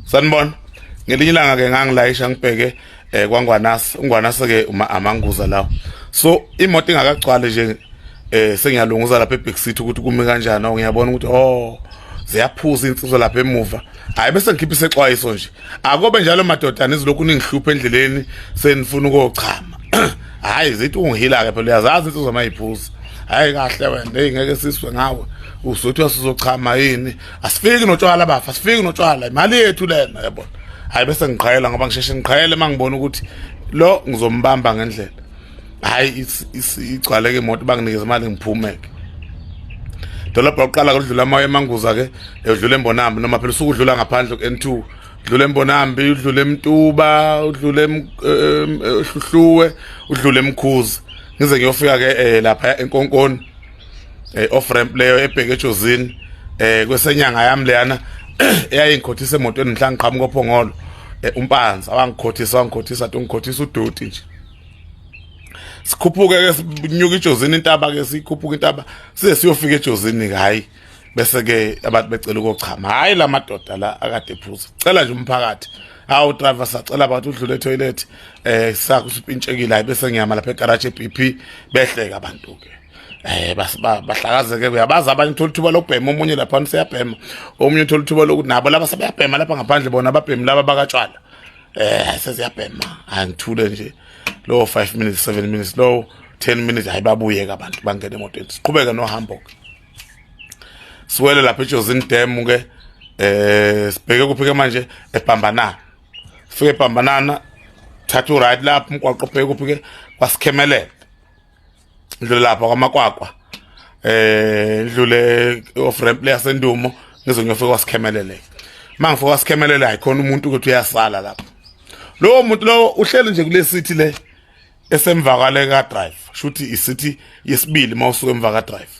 Sanibona ngelinye ilanga ke ngangilayisha ngibheke kwaNgwanasa uNgwanasa ke amanguza lawo so imoto ingakagcwale nje sengiyalunguza lapha eBig City ukuthi kume kanjani ngiyabona ukuthi ziyaphuza insizwa lapha emuva hayi bese ngikhipha isexwayiso nje akobe njalo madodana izilokhu ningihlupha endleleni senifuna ukuyochama hayi zithi ungihila ke phela uyazazi insizwa mayiphuza hayi kahle wena ngeke siswe ngawe usothi wasizochama yini asifiki notshwala bafa asifiki notshwala imali yethu lena yabona hayi bese ngiqhayela ngoba ngisheshe ngiqhayele mangibona ukuthi lo ngizombamba ngendlela hayi igcwaleke imoto banginikeza imali ngiphumeke dolobha uqala kudlula amaye emanguza ke udlula embonambi noma phela usukudlula ngaphandle ku-N2 udlula embonambi udlula eMtuba udlula eHluhluwe udlula eMkhuzi ngize ngiyofika ke lapha eNkonkoni off ramp leyo ebheke eJozini kwesenyanga yami leyana eyayingikhothisa emotweni mhla ngiqhamuka ophongolo umpanza wangikhothisa ngikhothisa udoti nje sikhuphuke ke sinyuka eJozini intaba ke sikhuphuka intaba size siyofika eJozini hayi bese ke abantu becela ukuchama hayi la madoda la akade ephuza cela nje umphakathi awu driver sacela abantu udlule etoilet sakusipintshekile hayi bese ngiyama lapha egarage eBP behleka abantu ke bahlakazeke uyabazi abanye uthola ithuba lokubhema omunye lapha siyabhema omunye uthola ithuba lokuthi nabo laba sebeyabhema lapha ngaphandle bona ababhemi laba bakatshwala sesiyabhema angithule nje lo 5 minutes 7 minutes lo 10 minutes hayi babuye ke abantu bangena emotweni siqhubeke nohambo siwele lapha eJozini Dam ke sibheke kuphike manje eBhambanana sifike eBhambanana thatha right lapha umgwaqo bheke kuphike kwasikhemelela ndlule lapha kwaMakwakwa ndlule off ramp leyasendumo ngizongiyofika kwasikhemelele mangifika kwasikhemelele ayikhona umuntu ukuthi uyasala lapha lo muntu lo uhleli nje kule city le esemvakale ka drive shuthi isithi yesibili mawusuka emva ka drive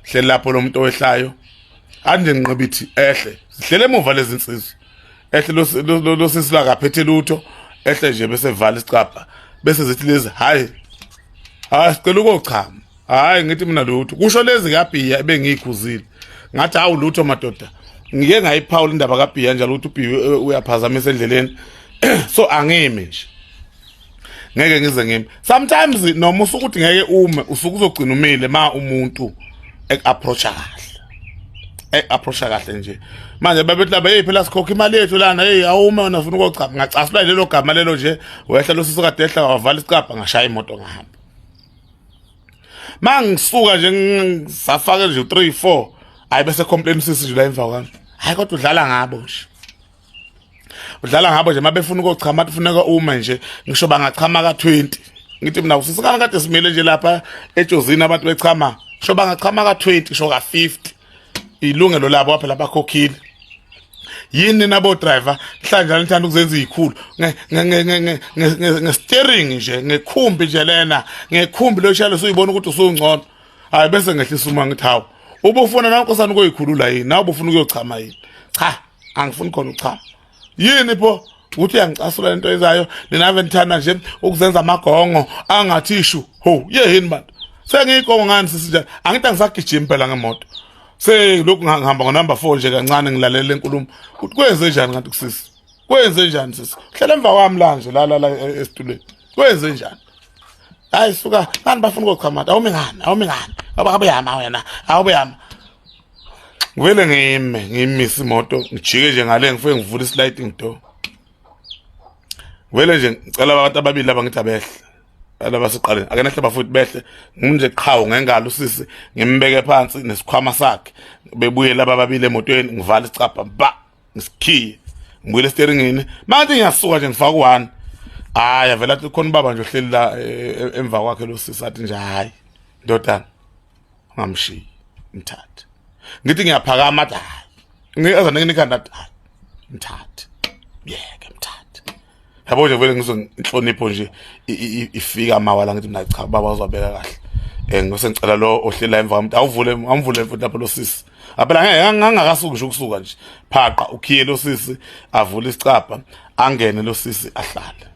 hleli lapho lo muntu owehlayo anje ngiqibithi ehle sihlele emuva lezi insizwe ehle lo sisila kaphethe lutho ehle nje bese vala isicapha bese zithi lezi hayi sicela ukuchama hayi ngithi mina lutho kusho lezi kabhiya bengiyikhuzile ngathi awu lutho madoda ngike ngayiphawula indaba kabhiya njalo ukuthi ubhiya uyaphazamisa endleleni so angimi nje ngeke ngize ngimi sometimes noma usukuthi ngeke ume usukuzogcina umile ma umuntu approacha kahle nje manje babethi laba phela sikhokha imali yethu lana awume unafuna ukuchama ngacasula lelo gama lelo nje wehla losisukade ehla wavala isicapha ngashaya imoto ngahamba mangisuka nje ngisafaka nje 3 4 hayi bese complain sisi la emva kwami hayi kodwa udlala ngabo nje mabefuna ukuchama kufuneka uma nje ngisho bangachama ka20 ngithi mina usisikana kade simile nje lapha eJozini abantu bechama sho bangachama ka20 sho ka50 ilungelo labo phela bakhokhile yini nabo driver mhlanje ngithanda ukuzenza izikhulu nge-steering nje ngekhumbi nje lena ngekhumbi lo shalo suyibona ukuthi usungcono hayi bese ngehlisa uma ngithi hawo ubufuna nankosana ukuyikhulula yini nawe ubufuna ukuyochama yini cha angifuni khona uchama yini pho ukuthi uyangicasula lento ezayo ninave nithanda nje ukuzenza amagongo angathishu ho yini bantu sengiyigongo ngani sisi njani angithi angisagijima phela ngemoto lokhu ngihamba ngo-number 4 nje kancane ngilalela enkulumo ukuthi kwenze njani kanti kusisi kwenze njani sisi hlala emva kwami la nje la esitulweni kwenze njani hayi suka ngani bafuna ukuchama awumi ngani abuyama wena awuyama ngivele ngimisa imoto ngijike nje ngale ngifike ngivula isliding door ngivele nje ngicela abantu ababili laba ngithi abehle alaba siqaleni akena hle bafuthi behle nginje qhawo ngengalo usisi ngimbeke phansi nesikhwama sakhe bebuye laba ababili emotweni ngivala isicapha ba ngisikhiye ngibuyele steeringini manje ngiyasuka nje ngifaka u1 hayi avela athi khona baba nje ohleli la emva kwakhe lo sisi athi nje hayi ndodana ngamshiyi mthatha ngithi ngiyaphakama athi ngiyaza nginikanda mthatha yeke mthatha yabo nje vele ngizohlonipho nje ifika mawala ngithi mina cha baba uzobeka kahle ngose ngicela lo ohlela emva umuntu amvule futhi lapho lo sisi aphela ngangakasuki nje ukusuka nje phaqa ukhiye lo sisi avule isicapha angene lo sisi ahlale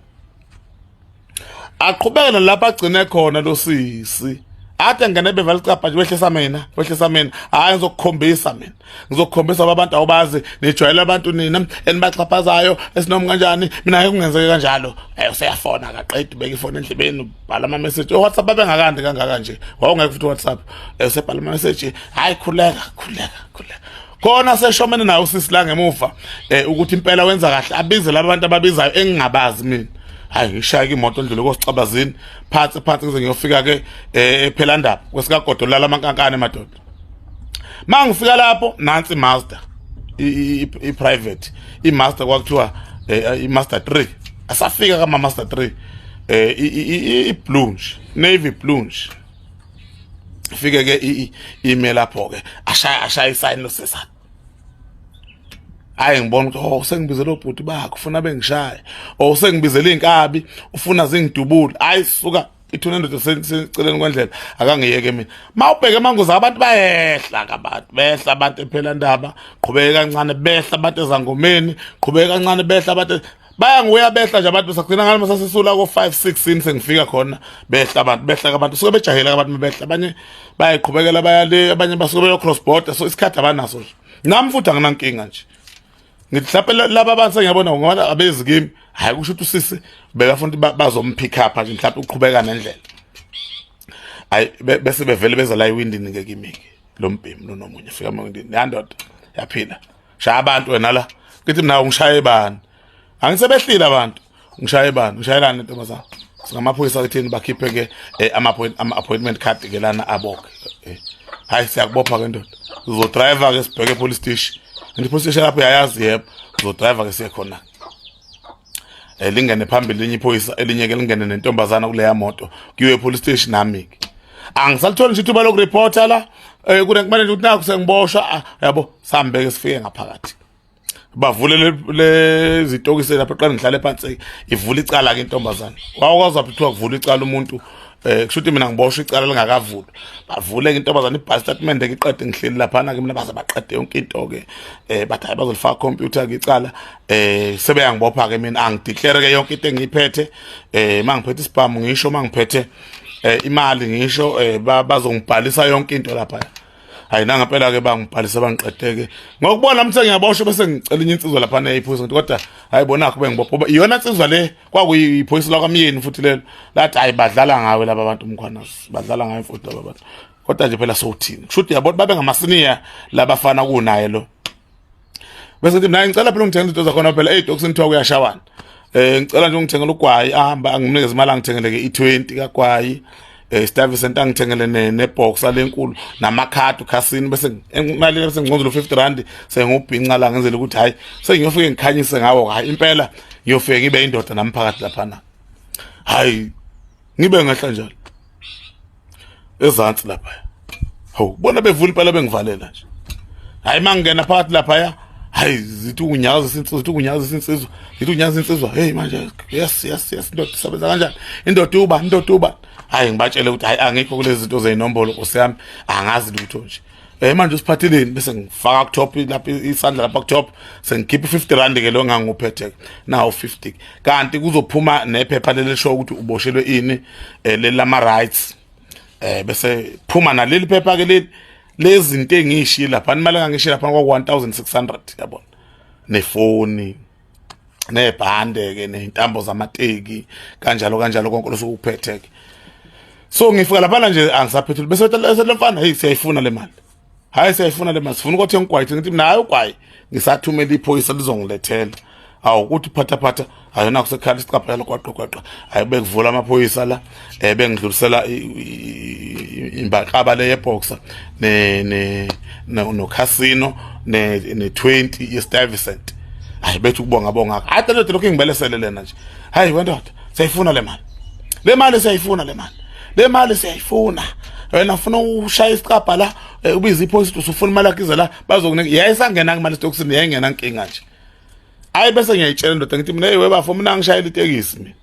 aqhubekela lapha agcine khona lo sisi Ade ngene bevalicapha nje wehlisa mina hayi ngizokukhombisa mina ngizokukhombisa abantu awubazi nijwayele abantu nina enibaxhaphazayo esinom kanjani mina ngeke kungenzeke kanjalo useyafona akaqedi beka ifone endlebeni ubhala ama message WhatsApp abengakandi kangaka nje wawungeke futhi WhatsApp usebhala ama message hayi khuleka khona seshomene nayo sisi la ngemuva ukuthi impela wenza kahle abize labantu ababizayo engingabazi mina hayi ngishaya imoto ndlule kosicabazini phansi kuze ngiyofika ke phela ndaba kwesikagodo lala amankankane madoda mangifika lapho nansi master i private i master kwakuthiwa i master 3 asafika kama master 3 i plunge navy plunge fike ke email lapho ke ashaya isign losesa hayi ngibona ukuthi sengibizela obhuti bakho ufuna bengishaya sengibizela inkabi ufuna zingidubula hayi suka i200 sengiceleni kwendlela akangiyeke mina mawubheke manguza abantu bayehla kabantu behla abantu ephela ndaba qhubeka kancane behla abantu ezangomeni qhubeka kancane behla abantu bayanguya behla nje abantu besagcina ngalo masasisula ko 516 sengifika khona behla abantu suke bejahela abantu behla abanye bayayiqhubekela bayale abanye basuke beyo cross border so isikhathi abanaso nje nami futhi anginankinga nje ngithi lapha laba abantu ngiyabona ngoba abezi kimi hayi kusho ukuthi usisi beka futhi bazompick up nje mhlawumbe uqhubeka nendlela hayi bese bevele beza la iwindini ngekimiki lo mbhemi nomunye fika emawindini yandoda yaphila shaya abantu wena la ngithi mina ungishaye bani angisebehlile abantu ngishaye bani ngishayelana nentombazana singamaphoyisa ethini bakhiphe ke ama appointment card ke lana aboke hayi siyakubopha ke ndoda uzo driver ke sibheke police station police station lapho yayazi yebo uzo driver ke siyekhona lingene phambili linye iphoyisa elinye ke lingene nentombazana kuleya moto kuyiwe police station nami ke angisalithola nje ithuba lokureporta la kunemanje ukuthi naku sengiboshwa yabo sambeke sifike ngaphakathi bavule lezi tokise lapha qala ngihlale phansi ivula icala ke intombazana wawukwazi ukuthiwa kuvula icala umuntu kushuthi mina ngiboshwa icala lingakavula bavule ke intombazana ibhasi statement ke iqede ngihleli lapha na ke mina baze baqede yonke into ke bathi hayi bazolifaka computer ke icala sebeyangibopha ke mina angideclare ke yonke into engiyiphethe mangiphethe spam ngisho mangiphethe imali ngisho bazongibhalisa yonke into lapha hayi nangempela ke bangibhalisa bangiqedeke ngokubona mthe ngiyaboshwa bese ngicela inye insizwa lapha neyiphoyisa kodwa hayi bonakho bengibopha iyona insizwa le kwakuyiphoyisa lakwamyeni futhi lelo lathi hayi badlala ngawe laba bantu umkhwanasi badlala ngawe futhi laba bantu kodwa nje phela sowuthini kushuthi yabona babe ngamasenior labafana kunaye lo bese ngithi mina ngicela phela ungithengele into zakhona phela dokusini kuthiwa kuyashawana ngicela nje ungithengele ugwayi ahamba anginikeze imali angithengele ke i20 kagwayi Stuyvesant angithengele nebox alenkulu namakhadi ukhasini bese imali bese ngiqonzela u50 sengubhinqa la ngenzela ukuthi hayi sengiyofike ngikhanyise ngawo hayi impela ngiyofike ngibe indoda namphakathi lapha na hayi ngibe ngehla njalo ezantsi lapha hawu bona bevula impela bengivalela nje hayi mangena phakathi lapha ya hayi zithi unyaza insizwa hey manje yes indoda isebenza kanjani indoda uba hayi ngibatshele ukuthi hayi angikho kulezi zinto zeinombolo osiyami angazi lutho nje manje usiphathileni bese ngifaka ku top lapha isandla lapha ku top sengikhipha u50 ke lo nganguphethe nawo 50 kanti kuzophuma nephepha lelisho ukuthi uboshelwe ini lelama rights bese phuma naleli phepha ke lezi zinto engishiye lapha imali engangishiye lapha kwa 1600 yabona nefoni nebhande ke nezintambo zamateki kanjalo konke losukuphethe ke so ngifika lapha nje angisaphethula bese lemfana hey siyayifuna le mali hayi siyayifuna le mali sifuna ukuthi ngigwayithe ngithi mina hayi ugwayi ngisathumela iphoyisa lizongilethela awu ukuthi phatha ayona kusekhala isicapha lokwaqoqwa hayi bekuvula amaphoyisa la bengidlulisela imbaqaba le yeboxer no casino ne 20 yeStuyvesant hayi bethu ukubonga hayi lento lokho ngibelesele lena nje hayi wendoda siyayifuna le mali siyayifuna wena ufuna ushaya isicapha la ubiza iphoyisa usufuna imali yakhe la bazokunika yayisangena imali stokusini yayingena inkinga nje hayi bese ngiyayitshela indoda ngithi mina webafo mina ngishayela itekisi mina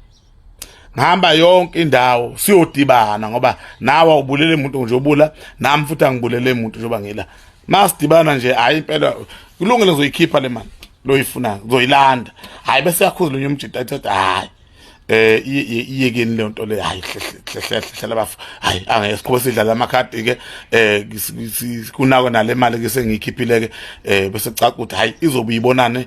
ngihamba yonke indawo siyodibana ngoba nawe ubulele umuntu nje ubula nami futhi angibulele umuntu njengoba ngila masidibana nje hayi impela kulungile ngizoyikhipha le mali loyifuna ngizoyilanda hayi bese yakhuza lo nyumjita ethi hayi iyekeni le nto le hayi hlehla bafu hayi angeke sikhobe sidlala amakhadi ke kunako nale mali ke sengiyikhiphile ke bese caca ukuthi hayi izobe uyibonane